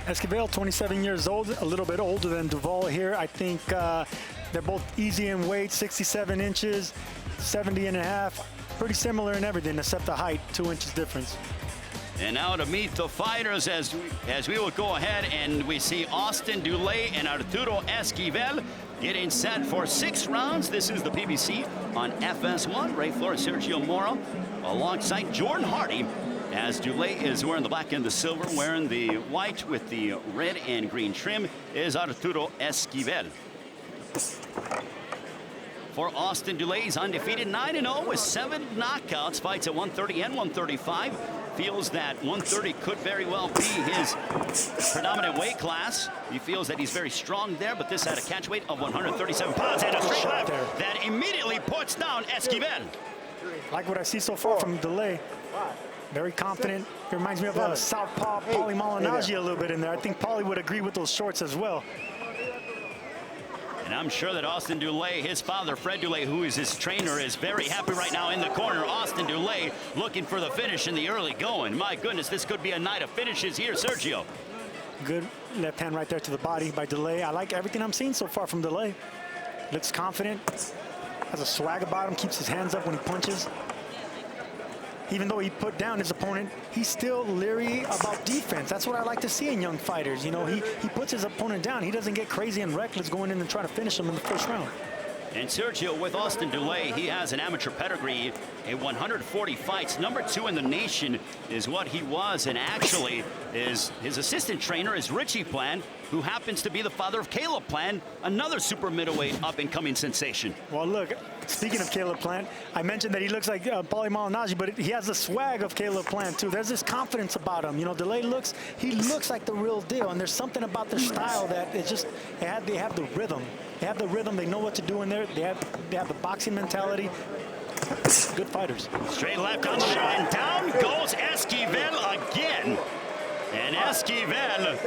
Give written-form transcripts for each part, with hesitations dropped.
Esquivel, 27 years old, a little bit older than Dulay here. I think they're both easy in weight, 67 inches, 70 and a half. Pretty similar in everything except the height, 2 inches difference. And now to meet the fighters as we will go ahead and we see Austin Dulay and Arturo Esquivel getting set for 6 rounds. This is the PBC on FS1. Ray Flores, Sergio Mora, alongside Jordan Hardy, as Dulay is wearing the black and the silver, wearing the white with the red and green trim is Arturo Esquivel. For Austin Dulay, he's undefeated, 9-0 with 7 knockouts, fights at 130 and 135. Feels that 130 could very well be his predominant weight class. He feels that he's very strong there, but this had a catch weight of 137 pounds and a straight left that immediately puts down Esquivel. Like what I see so far from Dulay. Very confident. It reminds me of a southpaw Paulie Malignaggi a little bit in there. I think Paulie would agree with those shorts as well. And I'm sure that Austin Dulay, his father, Fred Dulay, who is his trainer, is very happy right now in the corner. Austin Dulay looking for the finish in the early going. My goodness, this could be a night of finishes here, Sergio. Good left hand right there to the body by Dulay. I like everything I'm seeing so far from Dulay. Looks confident, has a swag about him, keeps his hands up when he punches. Even though he put down his opponent, he's still leery about defense. That's what I like to see in young fighters. You know, he puts his opponent down. He doesn't get crazy and reckless going in and trying to finish him in the first round. And Sergio, with Austin Dulay, he has an amateur pedigree, a 140 fights. #2 in the nation is what he was, and actually his assistant trainer is Richie Plant, who happens to be the father of Caleb Plant, another super middleweight up-and-coming sensation. Well, look, speaking of Caleb Plant, I mentioned that he looks like Paulie Malignaggi, but he has the swag of Caleb Plant too. There's this confidence about him. You know, Dulay looks like the real deal, and there's something about their style that it's just they have the rhythm. They have the rhythm. They know what to do in there. They have the boxing mentality. Good fighters. Straight left on the and down goes Esquivel again. And Esquivel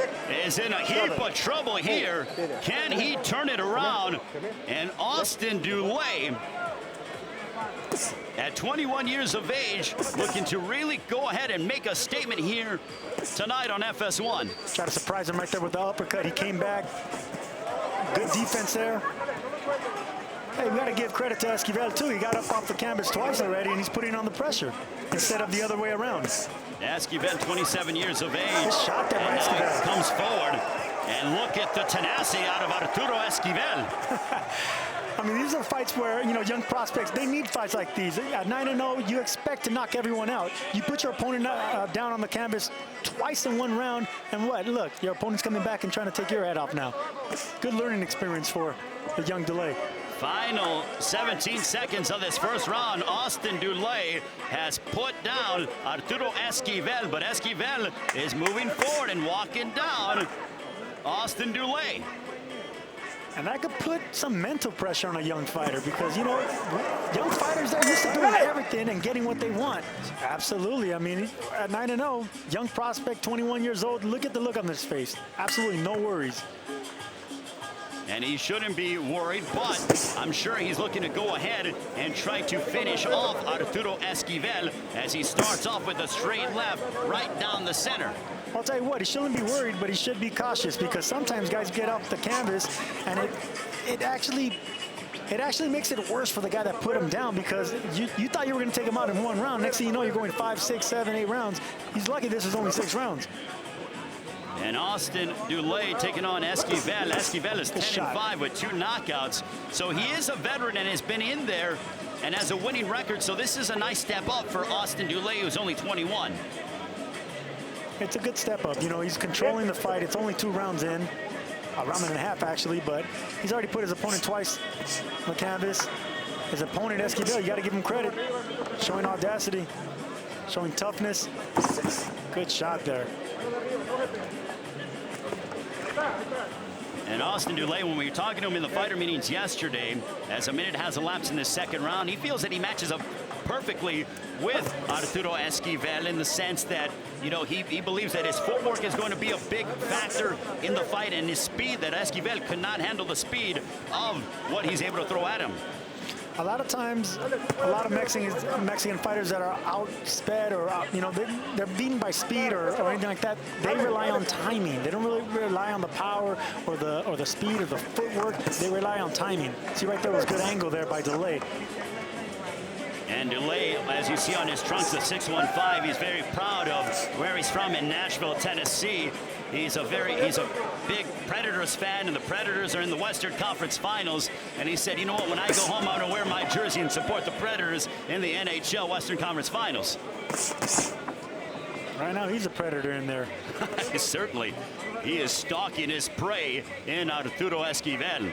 is in a heap of trouble here. Can he turn it around? And Austin Dulay, at 21 years of age, looking to really go ahead and make a statement here tonight on FS1. Try to surprise him right there with the uppercut. He came back. Good defense there. Hey, we got to give credit to Esquivel too. He got up off the canvas twice already, and he's putting on the pressure instead of the other way around. Esquivel, 27 years of age. Good shot there by Esquivel. Comes forward, and look at the tenacity out of Arturo Esquivel. I mean, these are fights where, you know, young prospects, they need fights like these. At 9-0, you expect to knock everyone out. You put your opponent down on the canvas twice in one round, and what? Look, your opponent's coming back and trying to take your head off now. Good learning experience for the young Dulay. Final 17 seconds of this first round. Austin Dulay has put down Arturo Esquivel, but Esquivel is moving forward and walking down Austin Dulay. And that could put some mental pressure on a young fighter because, you know, young fighters, they're used to doing everything and getting what they want. Absolutely. I mean, at 9-0, young prospect, 21 years old, look at the look on his face. Absolutely no worries. And he shouldn't be worried, but I'm sure he's looking to go ahead and try to finish off Arturo Esquivel as he starts off with a straight left right down the center. I'll tell you what, he shouldn't be worried, but he should be cautious because sometimes guys get off the canvas and it actually makes it worse for the guy that put him down because you thought you were going to take him out in one round. Next thing you know, you're going 5, 6, 7, 8 rounds. He's lucky this is only 6 rounds. And Austin Dulay taking on Esquivel. Esquivel is 10-5 with 2 knockouts. So he is a veteran and has been in there and has a winning record. So this is a nice step up for Austin Dulay, who's only 21. It's a good step up. You know, he's controlling the fight. It's only 2 rounds in. A round and a half, actually, but he's already put his opponent twice on the canvas. His opponent, Esquivel, you got to give him credit. Showing audacity, showing toughness. Good shot there. And Austin Dulay, when we were talking to him in the fighter meetings yesterday, as a minute has elapsed in the second round, he feels that he matches up perfectly with Arturo Esquivel in the sense that, you know, he believes that his footwork is going to be a big factor in the fight and his speed, that Esquivel could not handle the speed of what he's able to throw at him. A lot of times, a lot of Mexican fighters that are outsped or they're beaten by speed or anything like that. They rely on timing. They don't really rely on the power or the speed or the footwork. They rely on timing. See right there was good angle there by Dulay. And Dulay, as you see on his trunks, the 615, he's very proud of where he's from in Nashville, Tennessee. He's a big Predators fan, and the Predators are in the Western Conference Finals. And he said, you know what, when I go home, I'm going to wear my jersey and support the Predators in the NHL Western Conference Finals. Right now, he's a Predator in there. Certainly. He is stalking his prey in Arturo Esquivel.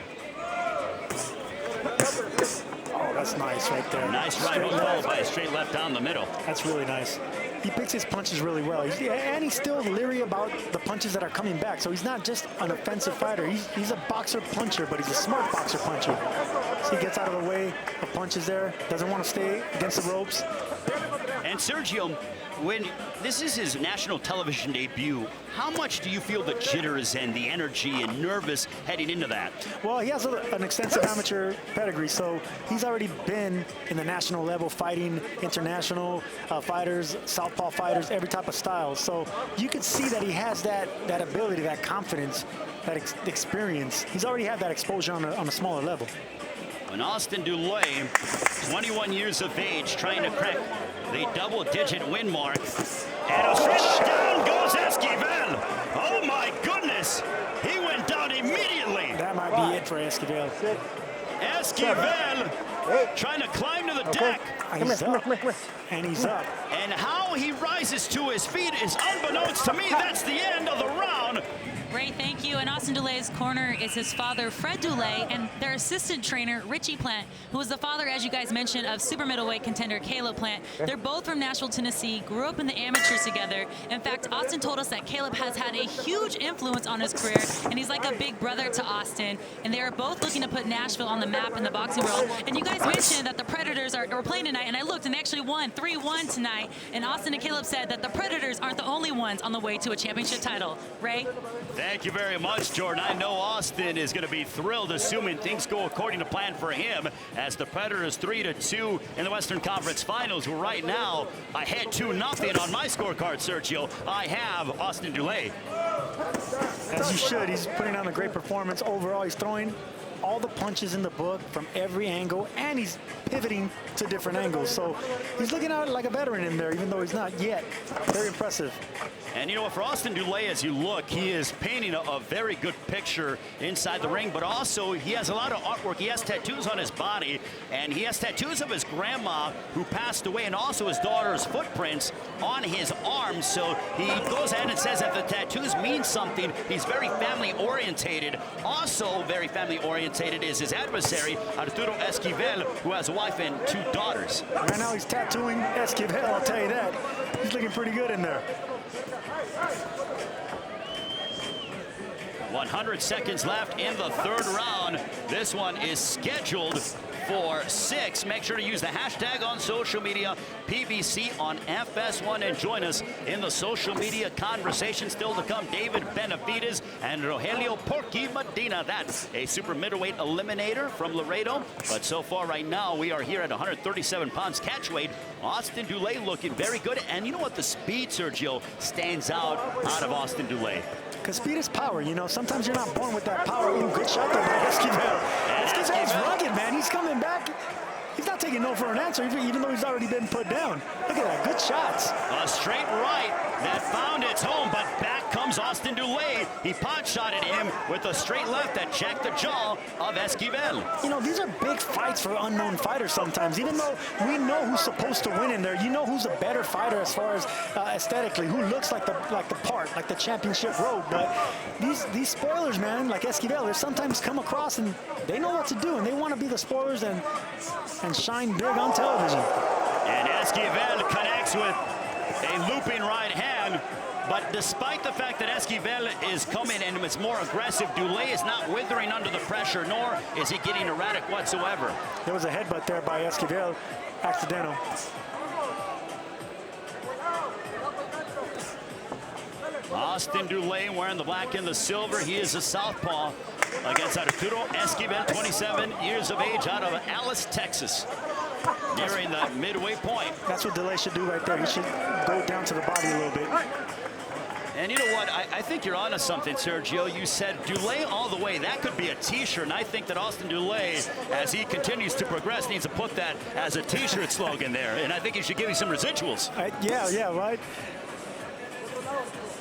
Oh, that's nice right there. Nice right hook followed by a straight left down the middle. That's really nice. He picks his punches really well. And he's still leery about the punches that are coming back. So he's not just an offensive fighter. He's a boxer puncher, but he's a smart boxer puncher. So he gets out of the way of punches there. Doesn't want to stay against the ropes. And Sergio, when this is his national television debut, how much do you feel the jitters and the energy and nervous heading into that? Well, he has an extensive amateur pedigree, so he's already been in the national level fighting international fighters, southpaw fighters, every type of style. So you can see that he has that ability, that confidence, that experience. He's already had that exposure on a smaller level. And Austin Dulay, 21 years of age, trying to crack the double-digit win mark. And straight down goes Esquivel. Oh my goodness! He went down immediately. That might be it for Esquivel. Esquivel trying to climb to the deck. He's up. And he's up. And how he rises to his feet is unbeknownst to me. That's the end of the round. Ray, thank you. And Austin Dulay's corner is his father, Fred Dulay, and their assistant trainer, Richie Plant, who was the father, as you guys mentioned, of super middleweight contender Caleb Plant. They're both from Nashville, Tennessee, grew up in the amateurs together. In fact, Austin told us that Caleb has had a huge influence on his career, and he's like a big brother to Austin. And they are both looking to put Nashville on the map in the boxing world. And you guys mentioned that the Predators are playing tonight, and I looked, and they actually won 3-1 tonight. And Austin and Caleb said that the Predators aren't the only ones on the way to a championship title. Ray? Thank you very much, Jordan. I know Austin is going to be thrilled, assuming things go according to plan for him, as the Predators 3-2 in the Western Conference Finals. Right now, ahead 2-0 on my scorecard, Sergio. I have Austin Dulay. As you should. He's putting on a great performance overall. He's throwing all the punches in the book from every angle, and he's pivoting to different angles. So he's looking out like a veteran in there, even though he's not yet. Very impressive. And you know what, for Austin Dulay, as you look, he is painting a very good picture inside the ring, but also he has a lot of artwork. He has tattoos on his body, and he has tattoos of his grandma who passed away, and also his daughter's footprints on his arms. So he goes ahead and says that the tattoos mean something. He's very family-orientated. Also very family-orientated is his adversary, Arturo Esquivel, who has a wife and 2 daughters. Right now he's tattooing Esquivel, I'll tell you that. He's looking pretty good in there. 100 seconds left in the 3rd round. This one is scheduled for 6. Make sure to use the hashtag on social media, PBC on FS1, and join us in the social media conversation. Still to come, David Benavides and Rogelio Porky Medina. That's a super middleweight eliminator from Laredo. But so far right now, we are here at 137 pounds catch weight. Austin Dulay looking very good. And you know what? The speed, Sergio, stands out of Austin Dulay. Because speed is power, you know. Sometimes you're not born with that power. Ooh, good shot there by Esquivel. Esquivel's rugged, man. He's coming back. He's not taking no for an answer, even though he's already been put down. Look at that, good shots. A straight right that found its home, but back comes Austin Dulay. He pot-shotted him with a straight left that checked the jaw of Esquivel. You know, these are big fights for unknown fighters sometimes. Even though we know who's supposed to win in there, you know who's a better fighter as far as aesthetically, who looks like the part, like the championship road. But these spoilers, man, like Esquivel, they sometimes come across and they know what to do, and they want to be the spoilers and shine big on television. And Esquivel connects with a looping right hand. But despite the fact that Esquivel is coming and is more aggressive, Dulay is not withering under the pressure, nor is he getting erratic whatsoever. There was a headbutt there by Esquivel, accidental. Austin Dulay wearing the black and the silver. He is a southpaw against Arturo Esquivel, 27 years of age, out of Alice, Texas. Nearing the midway point. That's what Dulay should do right there. He should go down to the body a little bit. And you know what? I think you're onto something, Sergio. You said Dulay all the way. That could be a T-shirt, and I think that Austin Dulay, as he continues to progress, needs to put that as a T-shirt slogan there. And I think he should give you some residuals. Yeah, right.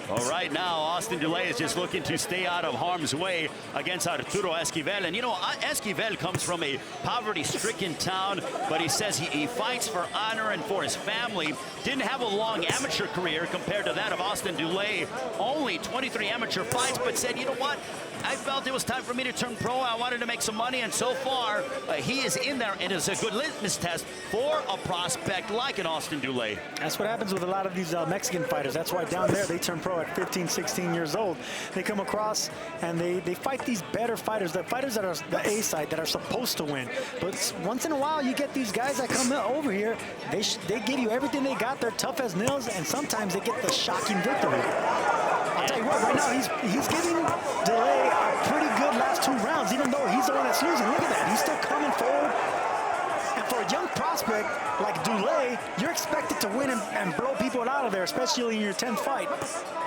Well, right now, Austin Dulay is just looking to stay out of harm's way against Arturo Esquivel. And, you know, Esquivel comes from a poverty-stricken town, but he says he fights for honor and for his family. Didn't have a long amateur career compared to that of Austin Dulay. Only 23 amateur fights, but said, you know what? I felt it was time for me to turn pro. I wanted to make some money, and so far, he is in there, and it's a good litmus test for a prospect like an Austin Dulay. That's what happens with a lot of these Mexican fighters. That's why down there they turn pro at 15, 16 years old. They come across and they fight these better fighters, the fighters that are the A side that are supposed to win. But once in a while, you get these guys that come over here. They give you everything they got. They're tough as nails, and sometimes they get the shocking victory. I'll tell you what, right now he's giving Dulay a pretty good last 2 rounds, even though he's the one that's losing. Look at that, he's still coming forward. And for a young prospect like Dulay, you're expected to win and blow people out of there, especially in your 10th fight.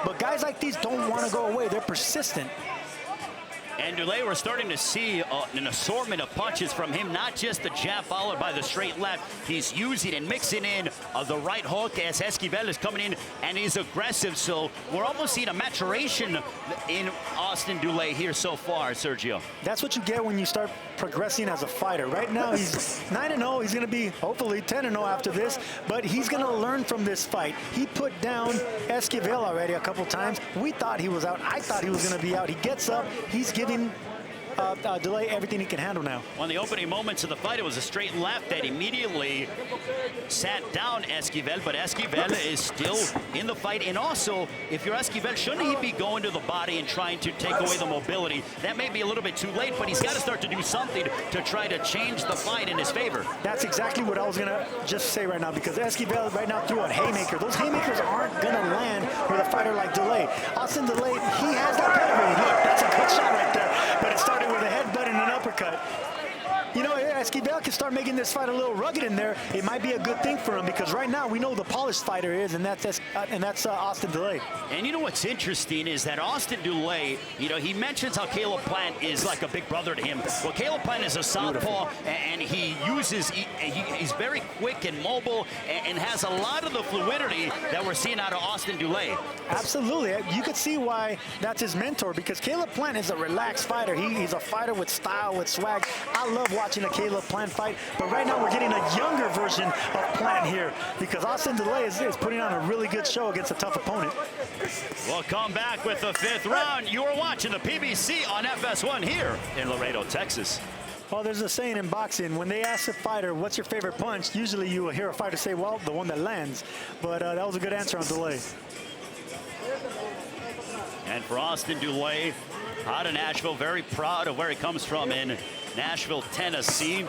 But guys like these don't want to go away. They're persistent. And Dulay, we're starting to see an assortment of punches from him, not just the jab followed by the straight left. He's using and mixing in the right hook as Esquivel is coming in, and he's aggressive. So we're almost seeing a maturation in Austin Dulay here so far, Sergio. That's what you get when you start progressing as a fighter. Right now, he's 9-0. He's going to be, hopefully, 10-0 after this, but he's going to learn from this fight. He put down Esquivel already a couple times. We thought he was out. I thought he was going to be out. He gets up. He's giving Dulay everything he can handle now. On the opening moments of the fight, it was a straight left that immediately sat down Esquivel, but Esquivel is still in the fight. And also, if you're Esquivel, shouldn't he be going to the body and trying to take away the mobility? That may be a little bit too late, but he's got to start to do something to try to change the fight in his favor. That's exactly what I was going to just say right now, because Esquivel right now threw a haymaker. Those haymakers aren't going to land with a fighter like Dulay. Austin Dulay, he has that pedigree. Look, that's a good shot right there, but it started with a headbutt and an uppercut. You know, Esquivel can start making this fight a little rugged in there. It might be a good thing for him, because right now we know the polished fighter is, and that's Austin Dulay. And you know what's interesting is that Austin Dulay, you know, he mentions how Caleb Plant is like a big brother to him. Well, Caleb Plant is a southpaw, and he uses, he's very quick and mobile, and has a lot of the fluidity that we're seeing out of Austin Dulay. Absolutely. You could see why that's his mentor, because Caleb Plant is a relaxed fighter. He's a fighter with style, with swag. I love watching a Caleb Plant fight, but right now we're getting a younger version of Plant here, because Austin Dulay is putting on a really good show against a tough opponent. We'll come back with the 5th round. You are watching the PBC on FS1 here in Laredo, Texas. Well, there's a saying in boxing, when they ask a fighter, what's your favorite punch, usually you will hear a fighter say, well, the one that lands. But that was a good answer on Dulay. And for Austin Dulay, out of Nashville, very proud of where he comes from in Nashville, Tennessee.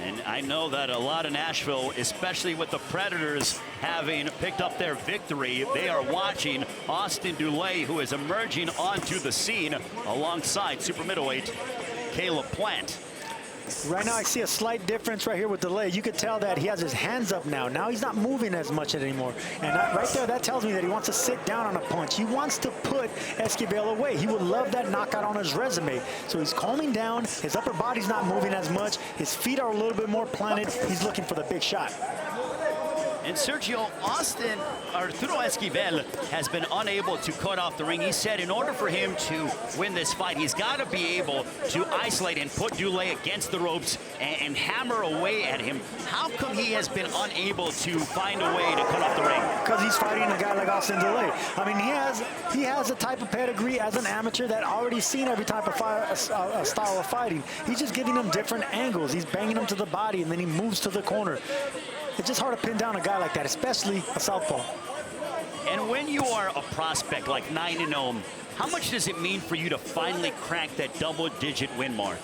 And I know that a lot of Nashville, especially with the Predators having picked up their victory, they are watching Austin Dulay, who is emerging onto the scene alongside super middleweight Caleb Plant. Right now I see a slight difference right here with Dulay. You could tell that he has his hands up now. Now he's not moving as much anymore. And right there, that tells me that he wants to sit down on a punch. He wants to put Esquivel away. He would love that knockout on his resume. So he's calming down. His upper body's not moving as much. His feet are a little bit more planted. He's looking for the big shot. And Sergio, Arturo Esquivel has been unable to cut off the ring. He said in order for him to win this fight, he's got to be able to isolate and put Dulay against the ropes and hammer away at him. How come he has been unable to find a way to cut off the ring? Because he's fighting a guy like Austin Dulay. I mean, he has a type of pedigree as an amateur that already seen every type of style of fighting. He's just giving him different angles. He's banging him to the body, and then he moves to the corner. It's just hard to pin down a guy like that, especially a southpaw. And when you are a prospect like 9-0, how much does it mean for you to finally crack that double-digit win mark?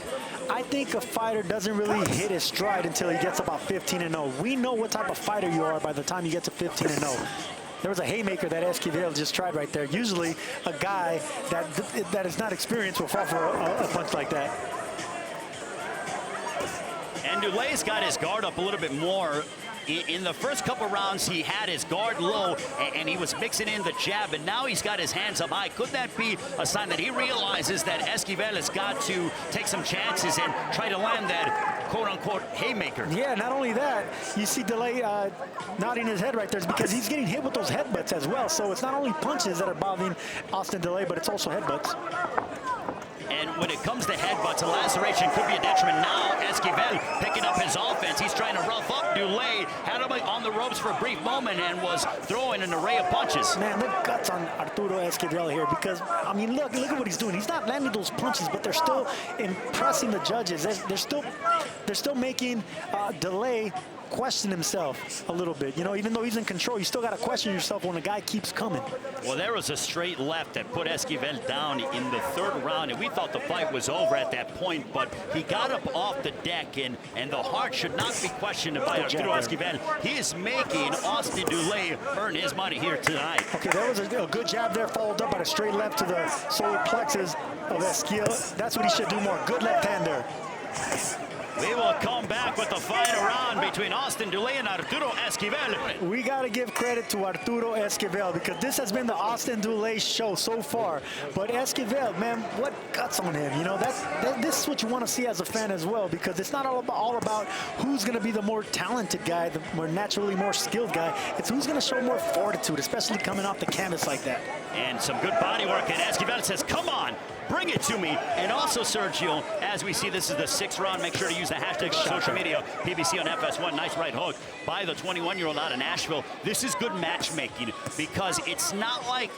I think a fighter doesn't really hit his stride until he gets about 15-0. We know what type of fighter you are by the time you get to 15-0. There was a haymaker that Esquivel just tried right there. Usually a guy that is not experienced will fall for a punch like that. And Dulay's got his guard up a little bit more. In the first couple rounds, he had his guard low, and he was mixing in the jab, and now he's got his hands up high. Could that be a sign that he realizes that Esquivel has got to take some chances and try to land that quote-unquote haymaker? Yeah, not only that, you see Dulay nodding his head right there, because he's getting hit with those headbutts as well. So it's not only punches that are bothering Austin Dulay, but it's also headbutts. And when it comes to headbutts, a laceration could be a detriment. Now Esquivel picking up his offense. He's trying to rough up Dulay. Had him on the ropes for a brief moment and was throwing an array of punches. Man, look guts on Arturo Esquivel here, because, I mean, look at what he's doing. He's not landing those punches, but they're still impressing the judges. They're still making Dulay question himself a little bit. You know, even though he's in control, you still got to question yourself when a guy keeps coming. Well, there was a straight left that put Esquivel down in the third round, and we thought the fight was over at that point, but he got up off the deck, and the heart should not be questioned by Arturo Esquivel. He is making Austin Dulay earn his money here tonight. Okay, there was a good jab there, followed up by a straight left to the solar plexus of Esquivel. That's what he should do more. Good left hand there. We will come back with the final round between Austin Dulay and Arturo Esquivel. We got to give credit to Arturo Esquivel, because this has been the Austin Dulay show so far. But Esquivel, man, what guts on him. You know, this is what you want to see as a fan as well, because it's not all about who's going to be the more talented guy, the more naturally more skilled guy. It's who's going to show more fortitude, especially coming off the canvas like that. And some good body work, and Esquivel says, come on, bring it to me. And also, Sergio, as we see, this is the 6th round. Make sure to use the hashtag on social media, PBC on FS1. Nice right hook by the 21-year-old out of Nashville. This is good matchmaking, because it's not like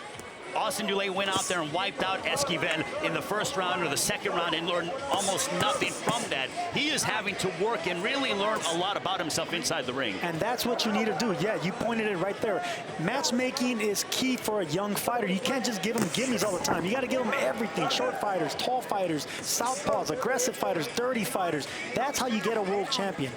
Austin Dulay went out there and wiped out Esquivel in the first round or the second round and learned almost nothing from that. He is having to work and really learn a lot about himself inside the ring. And that's what you need to do. Yeah, you pointed it right there. Matchmaking is key for a young fighter. You can't just give him gimmies all the time. You got to give him everything. Short fighters, tall fighters, southpaws, aggressive fighters, dirty fighters. That's how you get a world champion.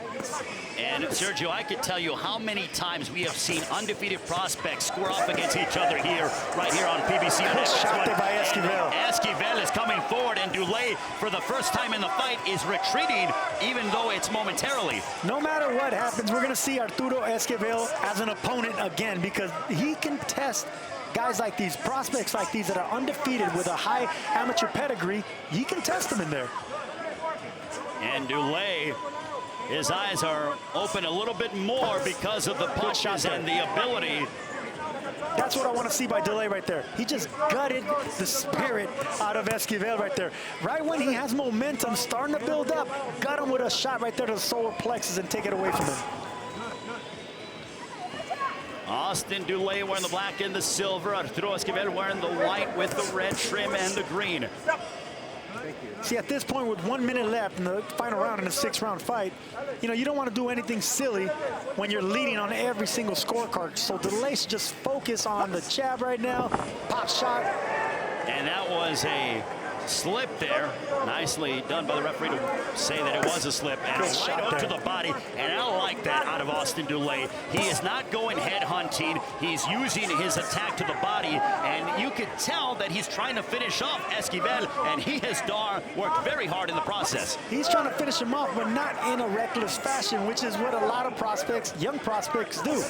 And Sergio, I could tell you how many times we have seen undefeated prospects square off against each other here, right here on PBC. Shot there by Esquivel. Esquivel is coming forward, and Dulay, for the first time in the fight, is retreating, even though it's momentarily. No matter what happens, we're going to see Arturo Esquivel as an opponent again, because he can test guys like these, prospects like these that are undefeated with a high amateur pedigree. He can test them in there. And Dulay, his eyes are open a little bit more because of the punches and the ability. That's what I want to see by Dulay right there. He just gutted the spirit out of Esquivel right there. Right when he has momentum starting to build up, gut him with a shot right there to the solar plexus and take it away from him. Austin Dulay wearing the black and the silver. Arturo Esquivel wearing the white with the red trim and the green. See, at this point, with 1 minute left in the final round in a 6-round fight, you know, you don't want to do anything silly when you're leading on every single scorecard. So Dulay should just focus on the jab right now, pop shot. And that was a slip there. Nicely done by the referee to say that it was a slip. And right up to the body. And I like that out of Austin Dulay. He is not going head hunting. He's using his attack to the body. And you could tell that he's trying to finish off Esquivel. And he has worked very hard in the process. He's trying to finish him off, but not in a reckless fashion, which is what a lot of prospects, young prospects, do.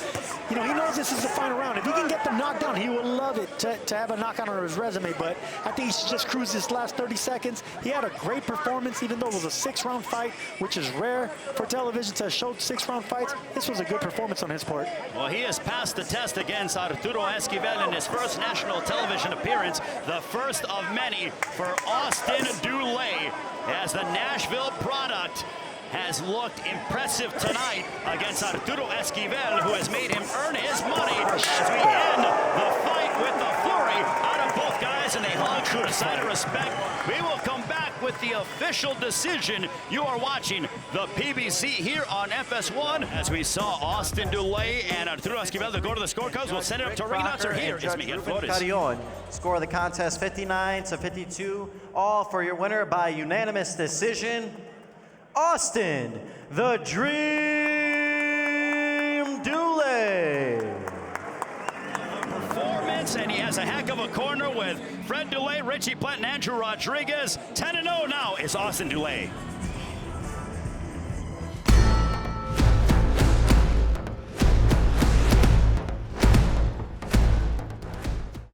You know, he knows this is the final round. If he can get the knockdown, he will love it to have a knockout on his resume. But I think he should just cruise this last 30 seconds. He had a great performance, even though it was a 6-round fight, which is rare for television to show 6-round fights. This was a good performance on his part. Well, he has passed the test against Arturo Esquivel in his first national television appearance, the first of many for Austin Dulay, as the Nashville product has looked impressive tonight against Arturo Esquivel, who has made him earn his money as we end the fight with the flurry out of both guys, and they hug to a sign of respect. We will come back with the official decision. You are watching the PBC here on FS1 as we saw Austin Dulay and Arturo Esquivel to go to the scorecards. We'll send it up to ring announcer. Here is Miguel Flores. Score of the contest 59-52. All for your winner by unanimous decision, Austin the Dream Dulay. a corner with Fred Dulay, Richie Plant, and Andrew Rodriguez. 10-0 now is Austin Dulay.